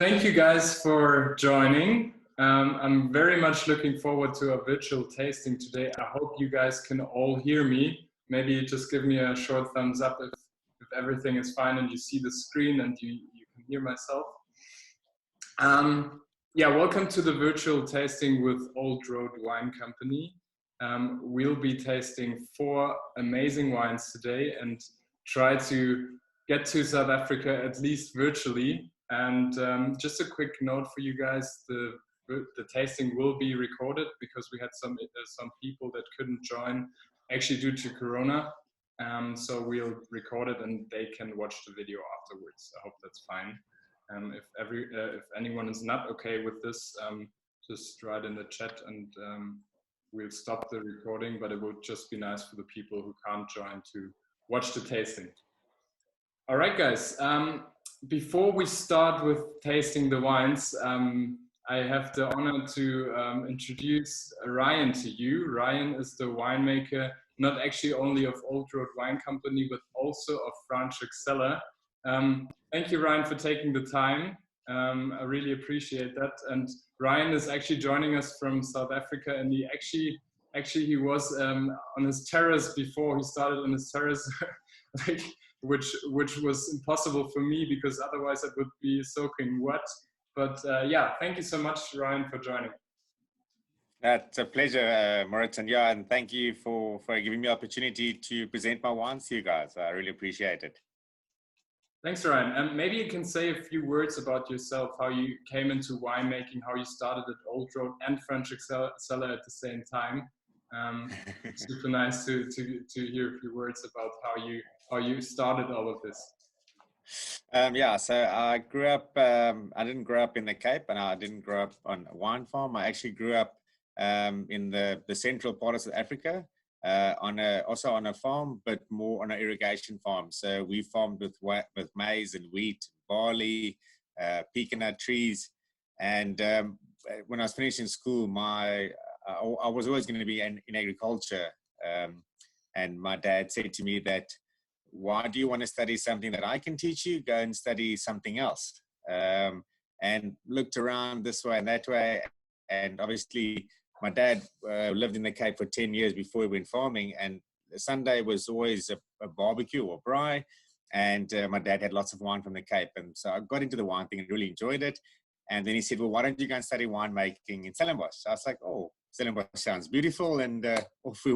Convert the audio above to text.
Thank you guys for joining. I'm very much looking forward to a virtual tasting today. I hope you guys can all hear me. Maybe just give me a short thumbs up if everything is fine and you see the screen and you can hear myself. Yeah, welcome to the virtual tasting with Old Road Wine Company. We'll be tasting 4 amazing wines today and try to get to South Africa at least virtually. And just a quick note for you guys, the tasting will be recorded because we had some people that couldn't join actually due to Corona. So we'll record it and they can watch the video afterwards. I hope that's fine. If anyone is not okay with this, just write in the chat and we'll stop the recording, but it would just be nice for the people who can't join to watch the tasting. All right, guys, before we start with tasting the wines, I have the honor to introduce Ryan to you. Ryan is the winemaker, not actually only of Old Road Wine Company, but also of Franschhoek Cellar. Thank you, Ryan, for taking the time. I really appreciate that. And Ryan is actually joining us from South Africa, and he actually was on his terrace before. He started on his terrace, like, which was impossible for me because otherwise I would be soaking wet. But yeah, thank you so much, Ryan, for joining. It's a pleasure, Moritz, and yeah, and thank you for giving me the opportunity to present my wines to you guys. I really appreciate it. Thanks, Ryan. And maybe you can say a few words about yourself, how you came into winemaking, how you started at Old Road and Franschhoek Cellar at the same time. Super nice to hear a few words about how you started all of this. Yeah, so I grew up, I didn't grow up in the Cape and I didn't grow up on a wine farm. I actually grew up in the central part of South Africa, also on a farm, but more on an irrigation farm. So we farmed with maize and wheat, barley, pecan trees. And when I was finishing school, I was always going to be in agriculture. And my dad said to me that, why do you want to study something that I can teach you? Go and study something else. And looked around this way and that way. And obviously, my dad lived in the Cape for 10 years before he went farming. And Sunday was always a barbecue or braai. And my dad had lots of wine from the Cape. And so I got into the wine thing and really enjoyed it. And then he said, well, why don't you go and study winemaking in Stellenbosch? So I was like, oh, Stellenbosch sounds beautiful. And off we